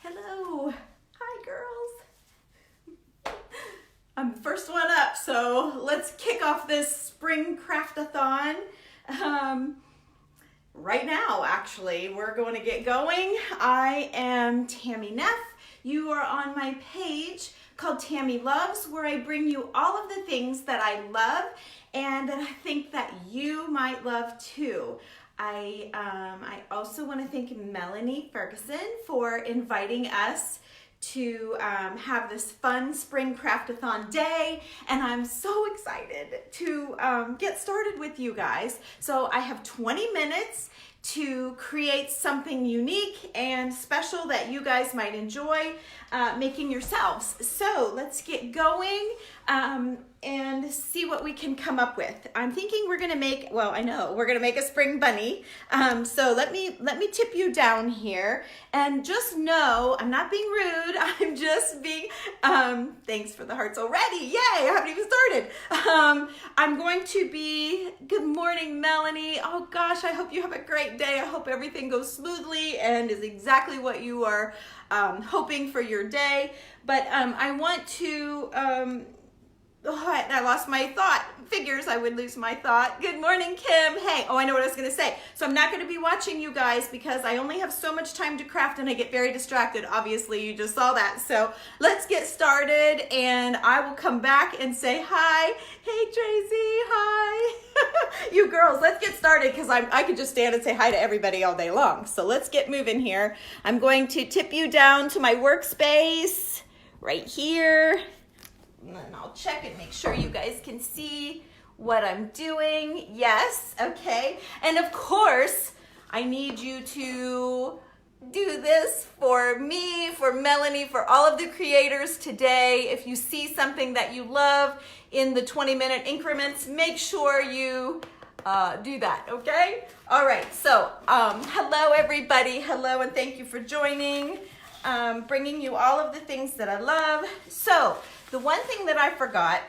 Hello. Hi, girls. I'm the first one up, so let's kick off this spring craft-a-thon. Right now, actually, we're going to get going. I am Tammy Neff. You are on my page called Tammy Loves, where I bring you all of the things that I love and that I think that you might love too. I also want to thank Melanie Ferguson for inviting us to have this fun spring craft-a-thon day, and I'm so excited to get started with you guys. So I have 20 minutes to create something unique and special that you guys might enjoy making yourselves. So let's get going and see what we can come up with. I'm thinking we're gonna make, well, I know we're gonna make a spring bunny. So let me tip you down here, and just know I'm not being rude. I'm just being, thanks for the hearts already. Yay, I haven't even started. I'm going to be, good morning, Melanie. Oh gosh, I hope you have a great day. I hope everything goes smoothly and is exactly what you are hoping for your day. But I want to, I lost my thought. Figures I would lose my thought. Good morning, Kim. Hey, I know what I was going to say. So I'm not going to be watching you guys because I only have so much time to craft and I get very distracted. Obviously, you just saw that. So let's get started and I will come back and say hi. Hey, Tracy. Hi. You girls, let's get started because I could just stand and say hi to everybody all day long. So let's get moving here. I'm going to tip you down to my workspace right here. And then I'll check and make sure you guys can see what I'm doing. Yes, okay. And of course, I need you to do this for me, for Melanie, for all of the creators today. If you see something that you love in the 20-minute increments, make sure you do that, okay? All right, so hello everybody. Hello and thank you for joining. Bringing you all of the things that I love. So the one thing that I forgot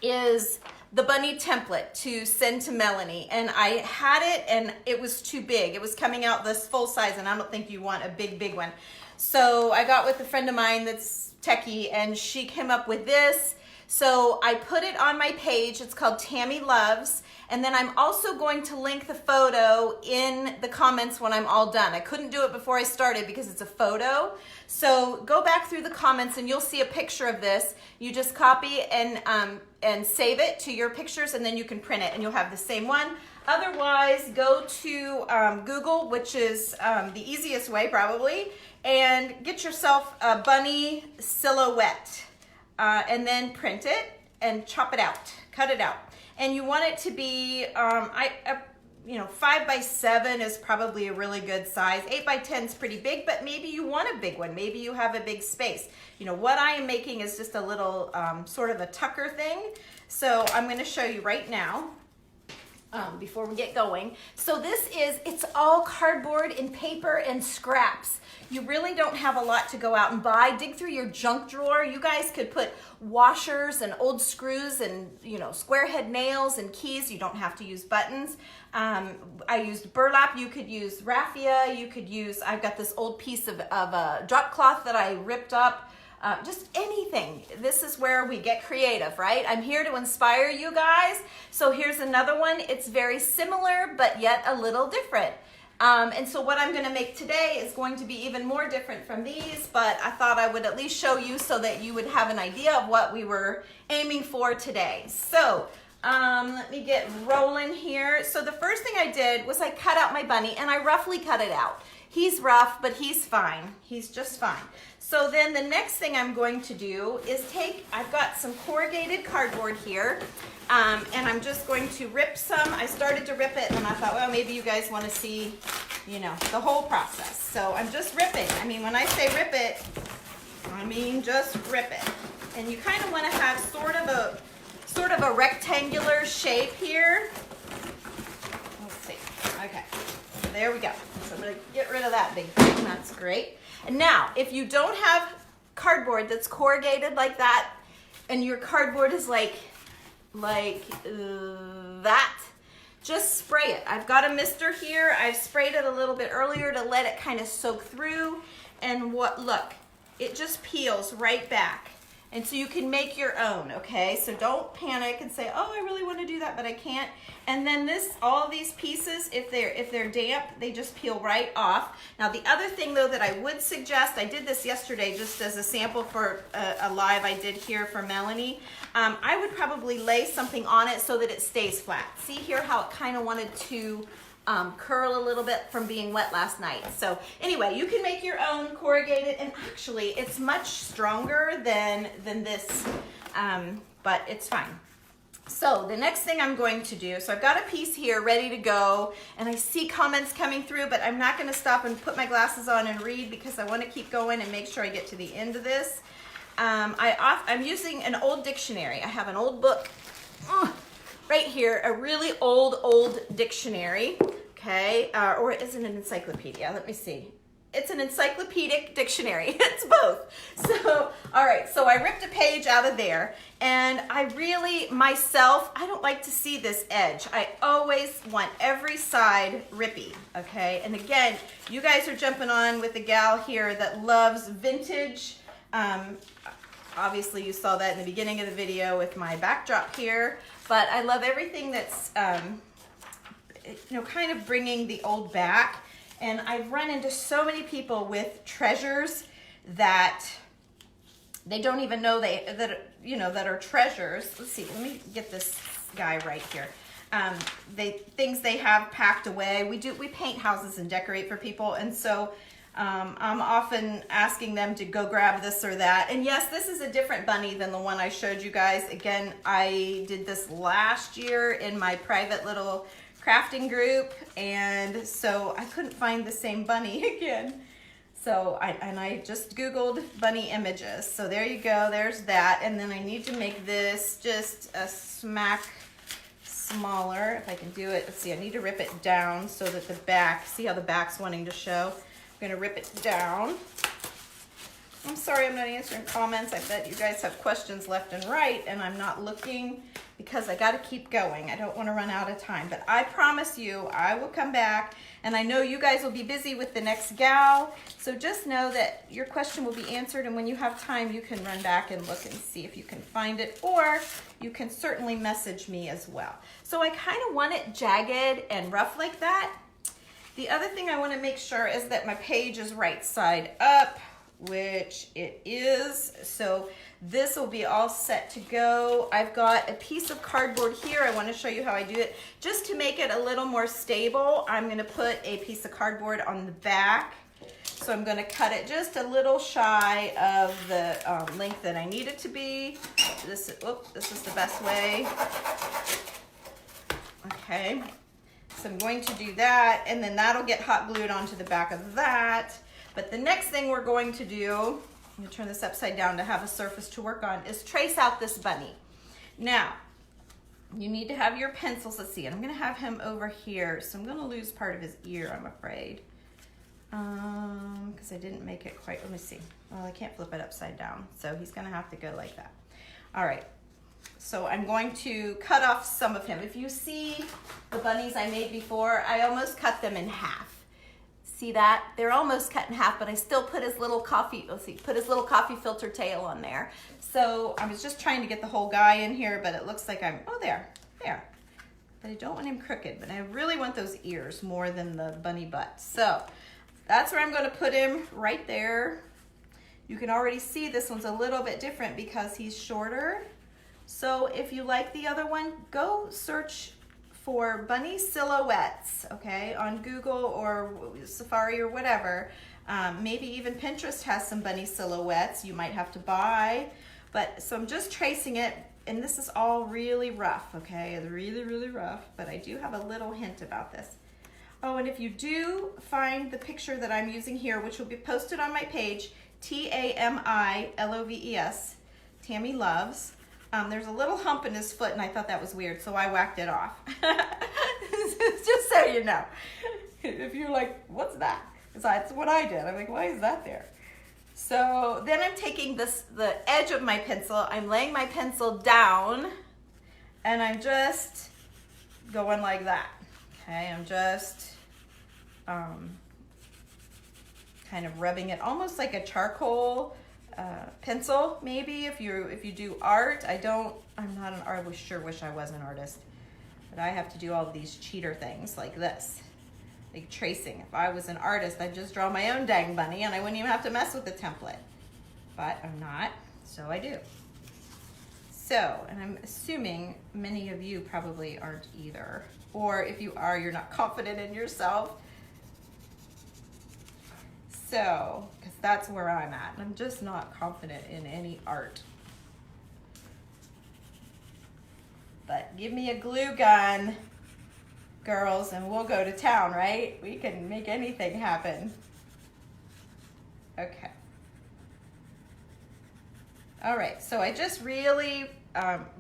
is the bunny template to send to Melanie, and I had it and it was too big. It was coming out this full size and I don't think you want a big one. So I got with a friend of mine that's techie and she came up with this. So I put it on my page. It's called Tammy Loves. And then I'm also going to link the photo in the comments when I'm all done. I couldn't do it before I started because it's a photo. So go back through the comments and you'll see a picture of this. You just copy and save it to your pictures and then you can print it and you'll have the same one. Otherwise, go to Google, which is the easiest way probably, and get yourself a bunny silhouette. And then print it and chop it out, cut it out. And you want it to be, 5 by 7 is probably a really good size. 8 by 10 is pretty big, but maybe you want a big one. Maybe you have a big space. You know, what I am making is just a little sort of a tucker thing. So I'm going to show you right now. Before we get going. So it's all cardboard and paper and scraps. You really don't have a lot to go out and buy. Dig through your junk drawer. You guys could put washers and old screws and, square head nails and keys. You don't have to use buttons. I used burlap. You could use raffia. You could use, I've got this old piece of drop cloth that I ripped up. Just anything. This is where we get creative, right? I'm here to inspire you guys. So here's another one. It's very similar, but yet a little different. And so what I'm going to make today is going to be even more different from these, but I thought I would at least show you so that you would have an idea of what we were aiming for today. So let me get rolling here. So the first thing I did was I cut out my bunny and I roughly cut it out. He's rough, but he's fine. He's just fine. So then the next thing I'm going to do is I've got some corrugated cardboard here, and I'm just going to rip some. I started to rip it, and I thought, well, maybe you guys want to see, the whole process. So I'm just ripping. I mean, when I say rip it, I mean just rip it. And you kind of want to have sort of a rectangular shape here. Let's see. Okay. There we go. So I'm going to get rid of that big thing. That's great. And now, if you don't have cardboard that's corrugated like that, and your cardboard is like that, just spray it. I've got a mister here. I've sprayed it a little bit earlier to let it kind of soak through. And look, it just peels right back. And so you can make your own, okay? So don't panic and say, oh, I really want to do that, but I can't. And then all these pieces, if they're damp, they just peel right off. Now the other thing though that I would suggest, I did this yesterday just as a sample for a live I did here for Melanie. I would probably lay something on it so that it stays flat. See here how it kind of wanted to curl a little bit from being wet last night. So anyway, you can make your own corrugated, and actually it's much stronger than this, but it's fine. So the next thing I'm going to do, so I've got a piece here ready to go, and I see comments coming through, but I'm not going to stop and put my glasses on and read because I want to keep going and make sure I get to the end of this. I'm using an old dictionary. I have an old book right here, a really old dictionary, okay, or is it an encyclopedia? Let me see. It's an encyclopedic dictionary. It's both. So, all right, so I ripped a page out of there, and I really, myself, I don't like to see this edge. I always want every side rippy, okay? And again, you guys are jumping on with the gal here that loves vintage. Obviously, you saw that in the beginning of the video with my backdrop here, but I love everything that's, kind of bringing the old back. And I've run into so many people with treasures that they don't even know that are treasures. Let's see, let me get this guy right here. Things they have packed away. We paint houses and decorate for people, and so I'm often asking them to go grab this or that. And yes, this is a different bunny than the one I showed you guys. Again, I did this last year in my private little crafting group, and so I couldn't find the same bunny again. So I just Googled bunny images. So there you go, there's that. And then I need to make this just a smack smaller, if I can do it. Let's see, I need to rip it down so that the back, see how the back's wanting to show? I'm gonna rip it down. I'm sorry I'm not answering comments. I bet you guys have questions left and right, and I'm not looking because I gotta keep going. I don't wanna run out of time, but I promise you I will come back, and I know you guys will be busy with the next gal, so just know that your question will be answered, and when you have time, you can run back and look and see if you can find it, or you can certainly message me as well. So I kinda want it jagged and rough like that. The other thing I wanna make sure is that my page is right side up, which it is. So this will be all set to go. I've got a piece of cardboard here. I want to show you how I do it. Just to make it a little more stable, I'm going to put a piece of cardboard on the back. So I'm going to cut it just a little shy of the length that I need it to be. This is the best way. Okay. So I'm going to do that, and then that'll get hot glued onto the back of that. But the next thing we're going to do, I'm going to turn this upside down to have a surface to work on, is trace out this bunny. Now, you need to have your pencils. Let's see, and I'm going to have him over here, so I'm going to lose part of his ear, I'm afraid, because I didn't make it quite. Let me see. Well, I can't flip it upside down, so he's going to have to go like that. All right, so I'm going to cut off some of him. If you see the bunnies I made before, I almost cut them in half. See that? They're almost cut in half, but I still put his little coffee filter tail on there. So I was just trying to get the whole guy in here, but it looks like there. But I don't want him crooked, but I really want those ears more than the bunny butt. So that's where I'm going to put him, right there. You can already see this one's a little bit different because he's shorter. So if you like the other one, go search for bunny silhouettes, okay, on Google or Safari or whatever. Maybe even Pinterest has some bunny silhouettes you might have to buy. But so I'm just tracing it, and this is all really rough, okay, really rough, but I do have a little hint about this. Oh, and if you do find the picture that I'm using here, which will be posted on my page, TAMILOVES, Tammy Loves. There's a little hump in his foot, and I thought that was weird, so I whacked it off. Just so you know. If you're like, what's that? That's what I did. I'm like, why is that there? So then I'm taking the edge of my pencil, I'm laying my pencil down, and I'm just going like that. Okay, I'm just kind of rubbing it almost like a charcoal pencil, maybe if you do art. I'm not an artist. I sure wish I was an artist, but I have to do all of these cheater things like this, like tracing. If I was an artist, I'd just draw my own dang bunny and I wouldn't even have to mess with the template, but I'm not, so I do. So, and I'm assuming many of you probably aren't either, or if you are, you're not confident in yourself. So, because that's where I'm at. I'm just not confident in any art. But give me a glue gun, girls, and we'll go to town, right? We can make anything happen. Okay. All right, so I just really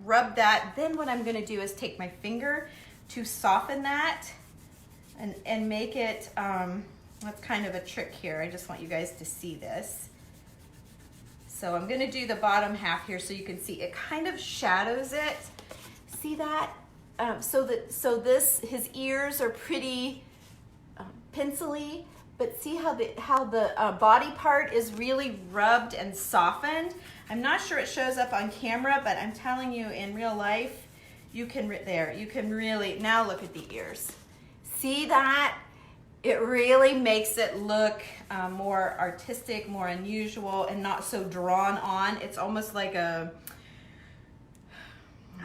rub that. Then what I'm gonna do is take my finger to soften that and make it, that's kind of a trick here. I just want you guys to see this. So I'm gonna do the bottom half here so you can see it kind of shadows it. See that? So his ears are pretty pencil-y, but see how the body part is really rubbed and softened. I'm not sure it shows up on camera, but I'm telling you, in real life, you can really, now look at the ears. See that? It really makes it look more artistic, more unusual, and not so drawn on. It's almost like I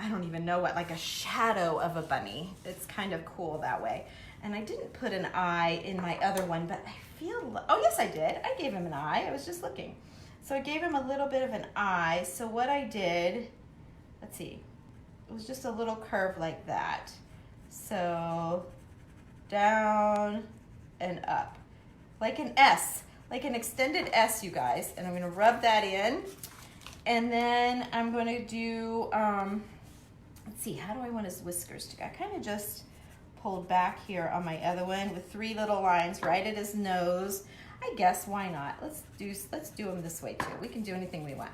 don't even know what, like a shadow of a bunny. It's kind of cool that way. And I didn't put an eye in my other one, but I feel, oh yes I did. I gave him an eye, I was just looking. So I gave him a little bit of an eye. So what I did, let's see, it was just a little curve like that. So down and up, like an S, like an extended S, you guys. And I'm gonna rub that in. And then I'm gonna do, let's see, how do I want his whiskers to go? I kind of just pulled back here on my other one with 3 little lines right at his nose. I guess, why not? Let's do them this way too. We can do anything we want.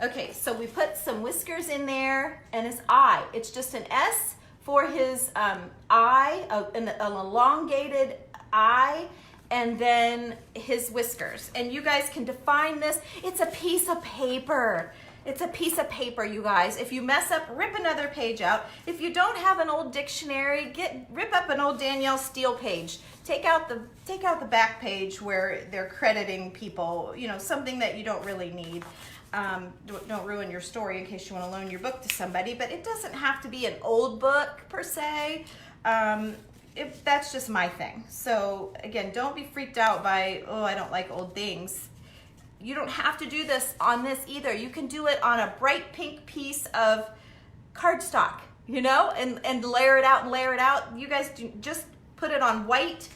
Okay, so we put some whiskers in there and his eye. It's just an S for his eye, an elongated eye, and then his whiskers. And you guys can define this. It's a piece of paper. It's a piece of paper, you guys. If you mess up, rip another page out. If you don't have an old dictionary, rip up an old Danielle Steele page. Take out the back page where they're crediting people, you know, something that you don't really need. Don't ruin your story in case you want to loan your book to somebody, but it doesn't have to be an old book per se. That's just my thing. So again, don't be freaked out by, oh, I don't like old things. You don't have to do this on this either. You can do it on a bright pink piece of cardstock, you know, and layer it out and layer it out. You guys just put it on white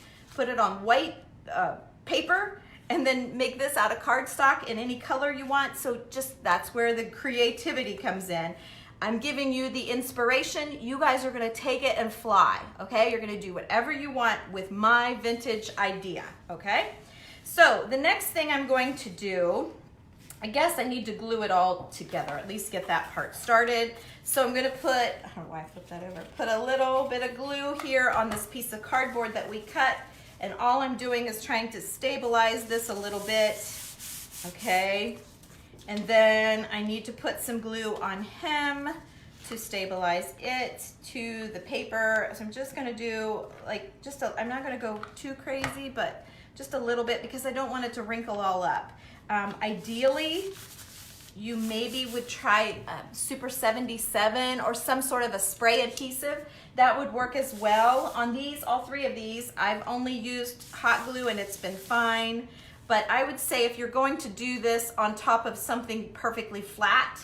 paper, and then make this out of cardstock in any color you want. So just, that's where the creativity comes in. I'm giving you the inspiration. You guys are gonna take it and fly, okay? You're gonna do whatever you want with my vintage idea, okay? So the next thing I'm going to do, I guess I need to glue it all together, at least get that part started. So I'm gonna put, I don't know why I flipped that over, put a little bit of glue here on this piece of cardboard that we cut, and all I'm doing is trying to stabilize this a little bit, okay? And then I need to put some glue on him to stabilize it to the paper. So I'm just gonna do like, I'm not gonna go too crazy, but just a little bit because I don't want it to wrinkle all up. Ideally, you maybe would try Super 77 or some sort of a spray adhesive. That would work as well. On these, all 3 of these, I've only used hot glue and it's been fine. But I would say if you're going to do this on top of something perfectly flat,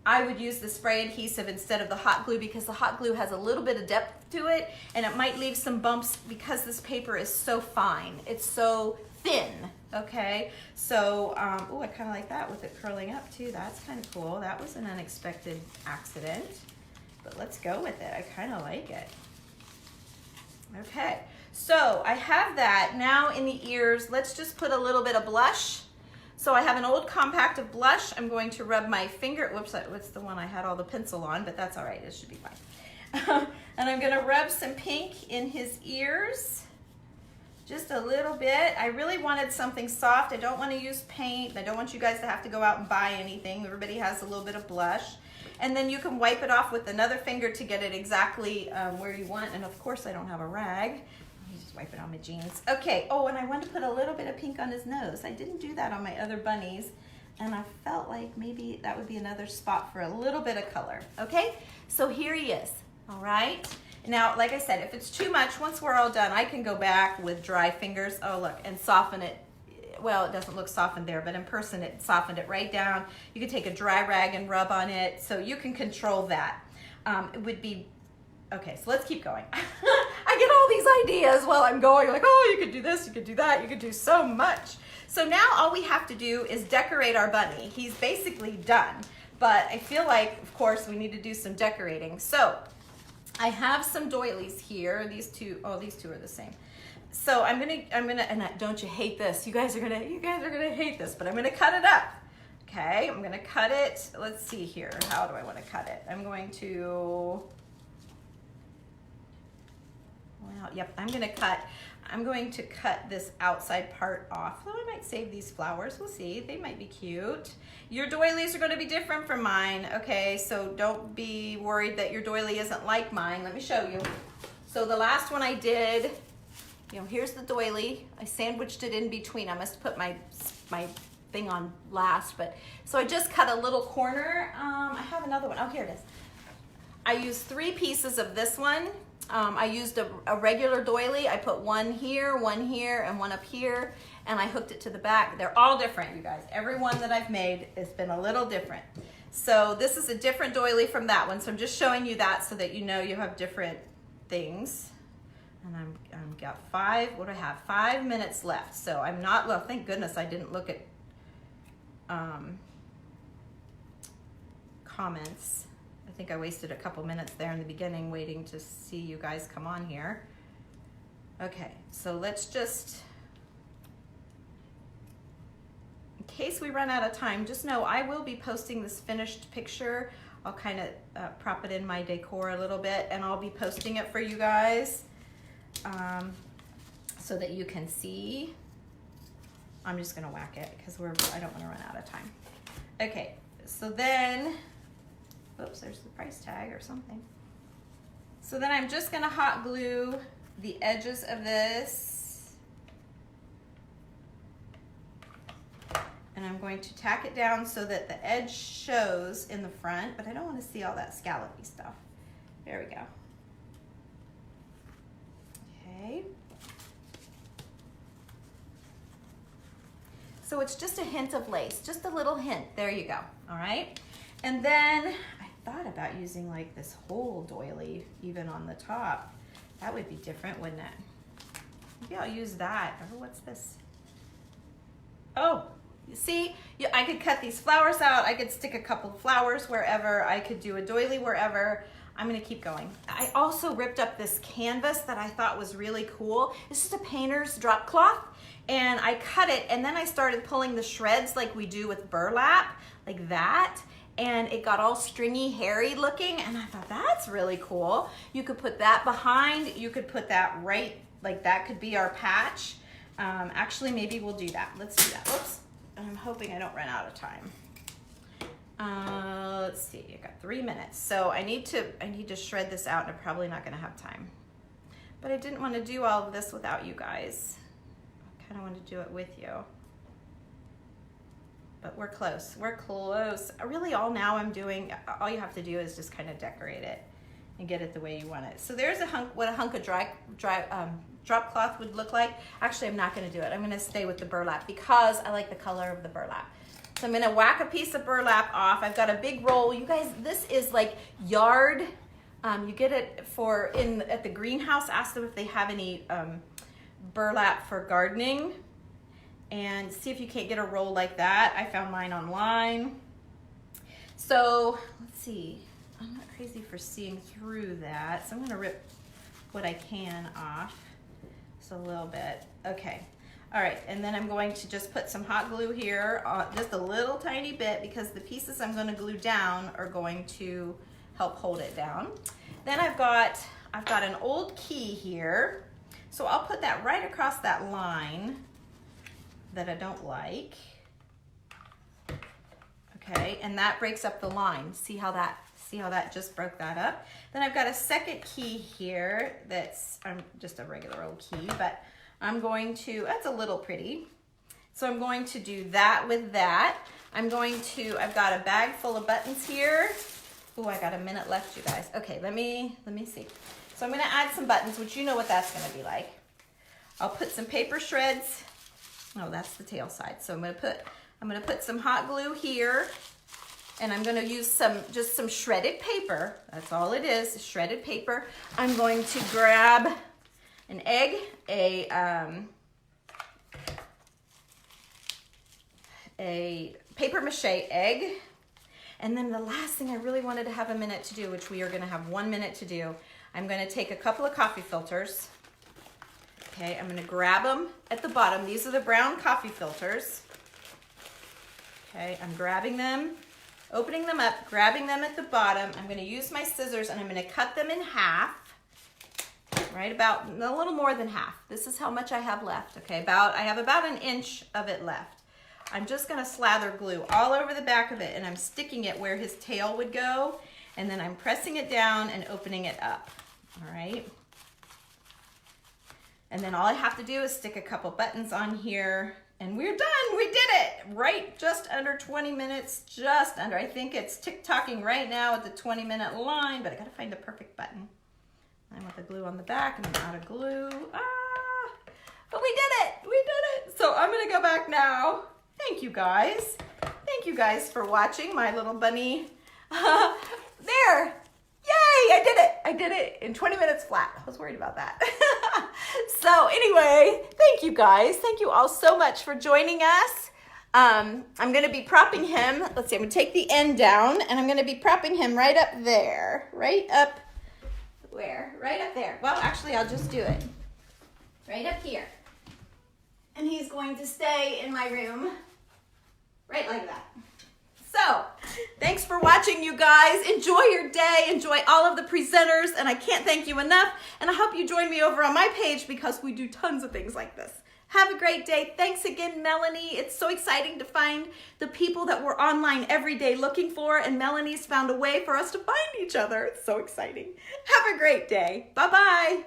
I would use the spray adhesive instead of the hot glue because the hot glue has a little bit of depth to it and it might leave some bumps because this paper is so fine. It's so thin, okay? So, oh, I kind of like that with it curling up too. That's kind of cool. That was an unexpected accident, but let's go with it. I kind of like it. Okay, so I have that. Now in the ears, let's just put a little bit of blush. So I have an old compact of blush. I'm going to rub my finger, whoops, that's the one I had all the pencil on, but that's all right, it should be fine. And I'm gonna rub some pink in his ears. Just a little bit. I really wanted something soft. I don't want to use paint. I don't want you guys to have to go out and buy anything. Everybody has a little bit of blush. And then you can wipe it off with another finger to get it exactly where you want. And of course I don't have a rag. Let me just wipe it on my jeans. Okay, oh, and I want to put a little bit of pink on his nose. I didn't do that on my other bunnies. And I felt like maybe that would be another spot for a little bit of color. Okay, so here he is, all right? Now, like I said, if it's too much, once we're all done, I can go back with dry fingers, oh look, and soften it. Well, it doesn't look softened there, but in person it softened it right down. You could take a dry rag and rub on it, so you can control that. It would be, okay, so let's keep going. I get all these ideas while I'm going, like, oh, you could do this, you could do that, you could do so much. So now all we have to do is decorate our bunny. He's basically done, but I feel like, of course, we need to do some decorating. So I have some doilies here. These two are the same. So I'm gonna, and don't you hate this? You guys are gonna hate this, but I'm gonna cut it up. Okay, I'm gonna cut it. Let's see here. How do I want to cut it? I'm going to, well, yep, I'm going to cut this outside part off. Though I might save these flowers. We'll see. They might be cute. Your doilies are going to be different from mine. Okay, so don't be worried that your doily isn't like mine. Let me show you. So the last one I did, you know, here's the doily. I sandwiched it in between. I must put my thing on last, but so I just cut a little corner. I have another one. Oh, here it is. I used 3 pieces of this one. I used a regular doily. I put one here, and one up here, and I hooked it to the back. They're all different, you guys. Every one that I've made has been a little different. So this is a different doily from that one. So I'm just showing you that so that you know you have different things. And I'm got 5, what do I have? 5 minutes left. So I'm not, well, thank goodness I didn't look at comments. I think I wasted a couple minutes there in the beginning waiting to see you guys come on here. Okay, so let's just, in case we run out of time, just know I will be posting this finished picture. I'll kind of prop it in my decor a little bit, and I'll be posting it for you guys so that you can see. I'm just gonna whack it because I don't want to run out of time. Okay, so then, oops, there's the price tag or something. So then I'm just gonna hot glue the edges of this. And I'm going to tack it down so that the edge shows in the front, but I don't want to see all that scallopy stuff. There we go. Okay. So it's just a hint of lace, just a little hint. There you go, all right? And then I thought about using like this whole doily even on the top. That would be different, wouldn't it? Maybe I'll use that. Oh, what's this? Oh, you see, I could cut these flowers out. I could stick a couple of flowers wherever. I could do a doily wherever. I'm gonna keep going. I also ripped up this canvas that I thought was really cool. It's just a painter's drop cloth. And I cut it, and then I started pulling the shreds like we do with burlap, like that. And it got all stringy, hairy looking, and I thought that's really cool. You could put that behind, you could put that right, like that could be our patch. Actually, maybe we'll do that. Let's do that. Whoops. I'm hoping I don't run out of time. Let's see, I got 3 minutes. So I need to shred this out, and I'm probably not gonna have time. But I didn't want to do all of this without you guys. I kind of want to do it with you. But we're close, we're close. Really all now I'm doing, all you have to do is just kind of decorate it and get it the way you want it. So there's what a hunk of drop cloth would look like. Actually, I'm not gonna do it. I'm gonna stay with the burlap because I like the color of the burlap. So I'm gonna whack a piece of burlap off. I've got a big roll. You guys, this is like yard. You get it at the greenhouse. Ask them if they have any burlap for gardening. And see if you can't get a roll like that. I found mine online. So let's see, I'm not crazy for seeing through that. So I'm gonna rip what I can off, just a little bit. Okay, all right, and then I'm going to just put some hot glue here, just a little tiny bit, because the pieces I'm gonna glue down are going to help hold it down. Then I've got an old key here. So I'll put that right across that line that I don't like. Okay, and that breaks up the line. See how that just broke that up? Then I've got a second key here that's just a regular old key, but I'm going to, that's a little pretty. So I'm going to do that with that. I've got a bag full of buttons here. Oh, I got a minute left, you guys. Okay, let me see. So I'm gonna add some buttons, which you know what that's gonna be like. I'll put some paper shreds. Oh, that's the tail side. So I'm gonna put some hot glue here, and I'm gonna use just some shredded paper. That's all it is shredded paper. I'm going to grab an egg, a paper mache egg, and then the last thing I really wanted to have a minute to do, which we are gonna have 1 minute to do, I'm gonna take a couple of coffee filters. Okay, I'm gonna grab them at the bottom. These are the brown coffee filters. Okay, I'm grabbing them, opening them up, grabbing them at the bottom. I'm gonna use my scissors and I'm gonna cut them in half, right about a little more than half. This is how much I have left, okay? I have about an inch of it left. I'm just gonna slather glue all over the back of it, and I'm sticking it where his tail would go, and then I'm pressing it down and opening it up, all right? And then all I have to do is stick a couple buttons on here, and we're done. We did it, right? Just under 20 minutes, just under. I think it's tick-tocking right now at the 20-minute line, but I gotta find the perfect button. I'm with the glue on the back, and I'm out of glue. But we did it, So I'm gonna go back now. Thank you guys. Thank you guys for watching my little bunny. There. Yay, I did it in 20 minutes flat. I was worried about that. So anyway, thank you guys. Thank you all so much for joining us. I'm gonna be propping him. Let's see, I'm gonna take the end down and I'm gonna be propping him right up there. Right up where? Right up there. Well, actually, I'll just do it. Right up here. And he's going to stay in my room right like that. So, thanks for watching, you guys. Enjoy your day. Enjoy all of the presenters, and I can't thank you enough. And I hope you join me over on my page because we do tons of things like this. Have a great day. Thanks again, Melanie. It's so exciting to find the people that we're online every day looking for, and Melanie's found a way for us to find each other. It's so exciting. Have a great day. Bye-bye.